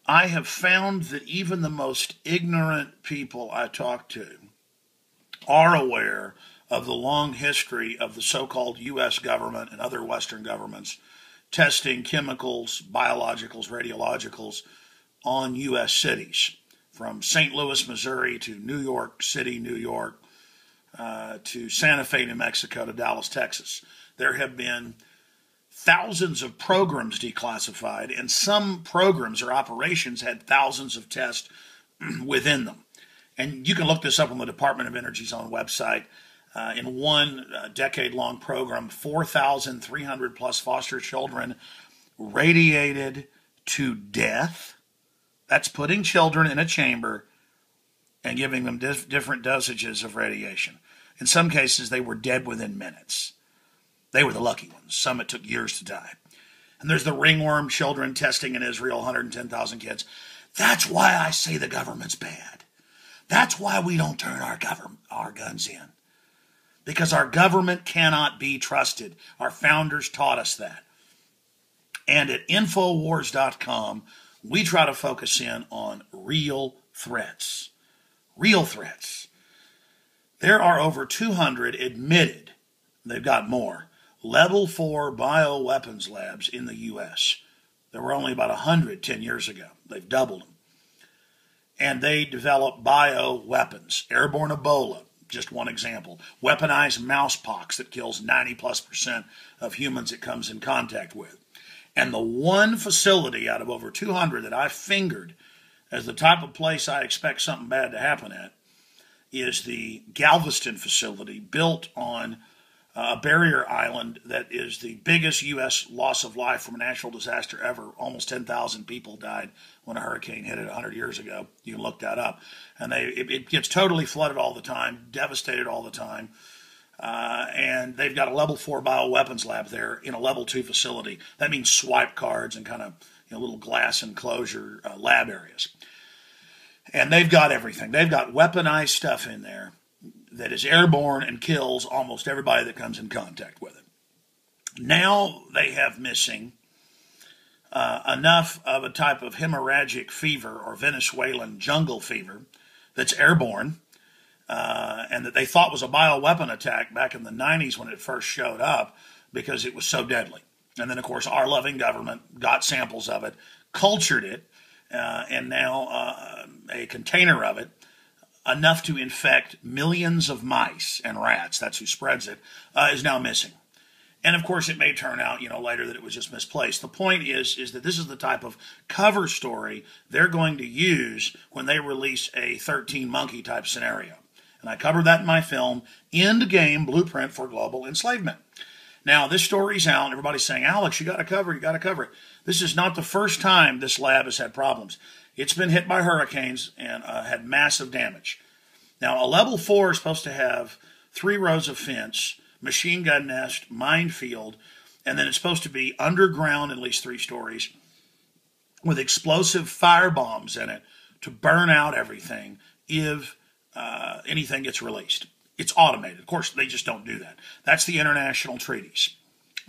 I have found that even the most ignorant people I talk to are aware of the long history of the so-called U.S. government and other Western governments testing chemicals, biologicals, radiologicals on U.S. cities, from St. Louis, Missouri to New York City, New York, to Santa Fe, New Mexico, to Dallas, Texas. There have been thousands of programs declassified, and some programs or operations had thousands of tests within them. And you can look this up on the Department of Energy's own website. In one decade-long program, 4,300 plus foster children radiated to death. That's putting children in a chamber and giving them different dosages of radiation. In some cases, they were dead within minutes. They were the lucky ones. Some it took years to die. And there's the ringworm children testing in Israel, 110,000 kids. That's why I say the government's bad. That's why we don't turn our guns in. Because our government cannot be trusted. Our founders taught us that. And at Infowars.com, we try to focus in on real threats. Real threats. There are over 200 admitted, they've got more, Level 4 bioweapons labs in the U.S. There were only about 100 10 years ago. They've doubled them. And they develop bioweapons. Airborne Ebola, just one example. Weaponized mousepox that kills 90+% of humans it comes in contact with. And the one facility out of over 200 that I fingered as the type of place I expect something bad to happen at is the Galveston facility, built on a barrier island that is the biggest U.S. loss of life from a natural disaster ever. Almost 10,000 people died when a hurricane hit it 100 years ago. You can look that up. And it gets totally flooded all the time, devastated all the time. And they've got a level 4 bioweapons lab there in a level 2 facility. That means swipe cards and kind of little glass enclosure lab areas. And they've got everything. They've got weaponized stuff in there that is airborne and kills almost everybody that comes in contact with it. Now they have missing enough of a type of hemorrhagic fever or Venezuelan jungle fever that's airborne and that they thought was a bioweapon attack back in the 90s when it first showed up because it was so deadly. And then, of course, our loving government got samples of it, cultured it, and now a container of it, enough to infect millions of mice and rats, that's who spreads it, is now missing. And of course, it may turn out, later that it was just misplaced. The point is that this is the type of cover story they're going to use when they release a 13 monkey type scenario. And I covered that in my film, End Game Blueprint for Global Enslavement. Now, this story's out, and everybody's saying, Alex, you got to cover it. This is not the first time this lab has had problems. It's been hit by hurricanes and had massive damage. Now, a level 4 is supposed to have 3 rows of fence, machine gun nest, minefield, and then it's supposed to be underground at least 3 stories with explosive fire bombs in it to burn out everything if anything gets released. It's automated. Of course, they just don't do that. That's the international treaties.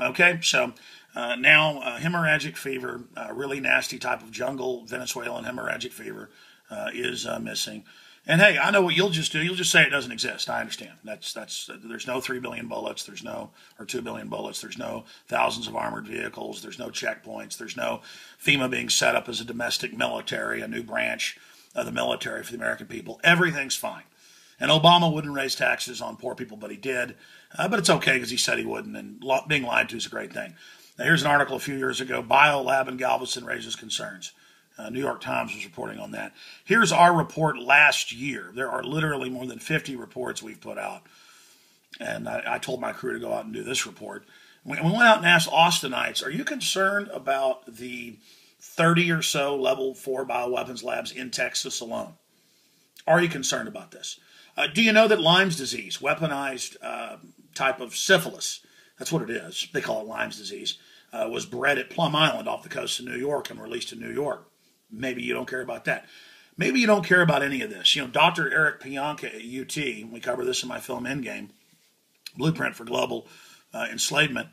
Okay, so now hemorrhagic fever, really nasty type of jungle Venezuelan hemorrhagic fever is missing. And hey, I know what you'll just do. You'll just say it doesn't exist. I understand. There's no 3 billion bullets. Or 2 billion bullets. There's no thousands of armored vehicles. There's no checkpoints. There's no FEMA being set up as a domestic military, a new branch of the military for the American people. Everything's fine. And Obama wouldn't raise taxes on poor people, but he did. But it's okay because he said he wouldn't, and being lied to is a great thing. Now, here's an article a few years ago, Biolab in Galveston raises concerns. New York Times was reporting on that. Here's our report last year. There are literally more than 50 reports we've put out. And I told my crew to go out and do this report. We went out and asked Austinites, are you concerned about the 30 or so level 4 bioweapons labs in Texas alone? Are you concerned about this? Do you know that Lyme's disease, weaponized type of syphilis, that's what it is, they call it Lyme's disease, was bred at Plum Island off the coast of New York and released in New York? Maybe you don't care about that. Maybe you don't care about any of this. Dr. Eric Pianka at UT, we cover this in my film Endgame, Blueprint for Global Enslavement.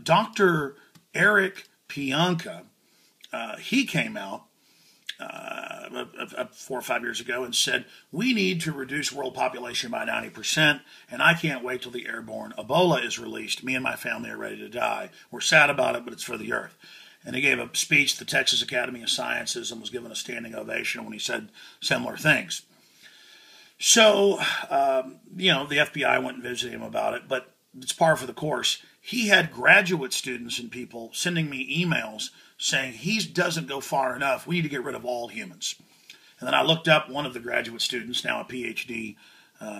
Dr. Eric Pianka, he came out 4 or 5 years ago and said, we need to reduce world population by 90%, and I can't wait till the airborne Ebola is released. Me and my family are ready to die. We're sad about it, but it's for the earth. And he gave a speech at the Texas Academy of Sciences and was given a standing ovation when he said similar things. So, the FBI went and visited him about it, but it's par for the course. He had graduate students and people sending me emails saying he doesn't go far enough. We need to get rid of all humans. And then I looked up one of the graduate students, now a PhD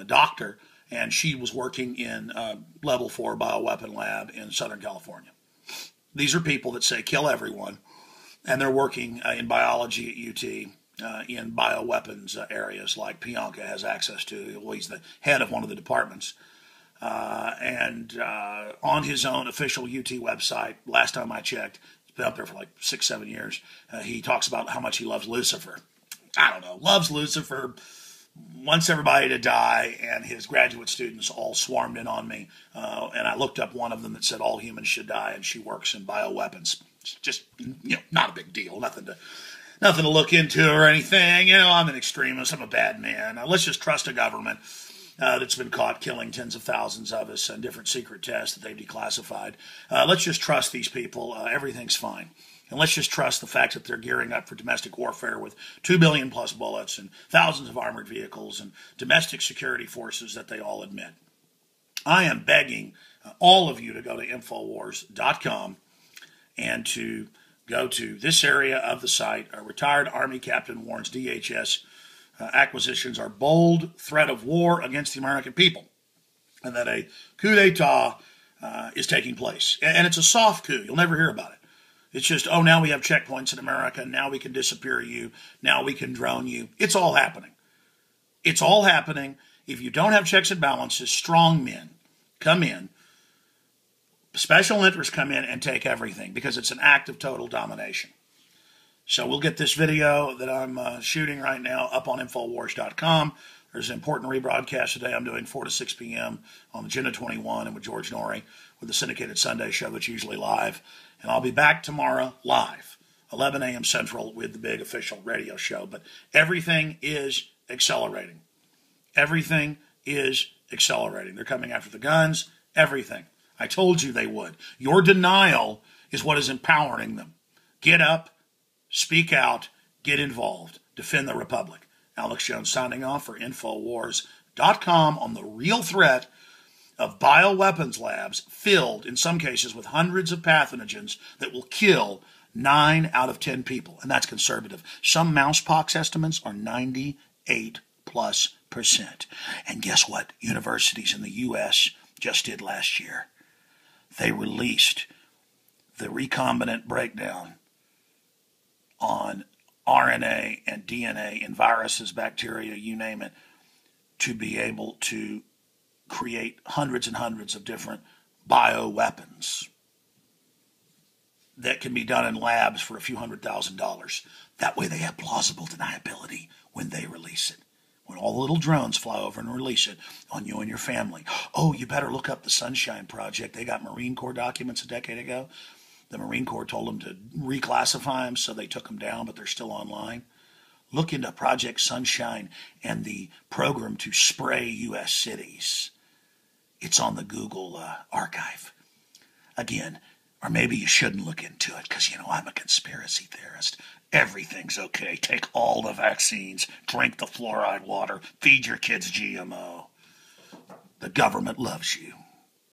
doctor, and she was working in level 4 bioweapon lab in Southern California. These are people that say kill everyone, and they're working in biology at UT. In bioweapons areas like Pianka has access to. Well, he's the head of one of the departments. And on his own official UT website, last time I checked, it's been up there for like 6-7 years, he talks about how much he loves Lucifer. I don't know, loves Lucifer, wants everybody to die, and his graduate students all swarmed in on me. And I looked up one of them that said all humans should die, and she works in bioweapons. It's just, not a big deal, nothing to look into or anything. I'm an extremist. I'm a bad man. Let's just trust a government that's been caught killing tens of thousands of us and different secret tests that they've declassified. Let's just trust these people. Everything's fine. And let's just trust the fact that they're gearing up for domestic warfare with 2 billion plus bullets and thousands of armored vehicles and domestic security forces that they all admit. I am begging all of you to go to Infowars.com and to go to this area of the site. A retired Army captain warns DHS acquisitions are bold threat of war against the American people, and that a coup d'etat is taking place. And it's a soft coup. You'll never hear about it. It's just, now we have checkpoints in America. Now we can disappear you. Now we can drone you. It's all happening. It's all happening. If you don't have checks and balances, strong men come in, special interests come in and take everything because it's an act of total domination. So we'll get this video that I'm shooting right now up on Infowars.com. There's an important rebroadcast today I'm doing 4 to 6 p.m. on Agenda 21 and with George Norrie with the syndicated Sunday show that's usually live. And I'll be back tomorrow live, 11 a.m. Central with the big official radio show. But everything is accelerating. Everything is accelerating. They're coming after the guns, everything. I told you they would. Your denial is what is empowering them. Get up, speak out, get involved, defend the Republic. Alex Jones signing off for Infowars.com on the real threat of bioweapons labs filled, in some cases, with hundreds of pathogens that will kill 9 out of 10 people. And that's conservative. Some mousepox estimates are 98+%. And guess what? Universities in the U.S. just did last year. They released the recombinant breakdown on RNA and DNA in viruses, bacteria, you name it, to be able to create hundreds and hundreds of different bioweapons that can be done in labs for a few $100,000. That way they have plausible deniability when they release it. When all the little drones fly over and release it on you and your family. Oh, you better look up the Sunshine Project. They got Marine Corps documents a decade ago. The Marine Corps told them to reclassify them, so they took them down, but they're still online. Look into Project Sunshine and the program to spray U.S. cities. It's on the Google archive. Again, or maybe you shouldn't look into it because, I'm a conspiracy theorist. Everything's okay. Take all the vaccines, drink the fluoride water, feed your kids GMO. The government loves you.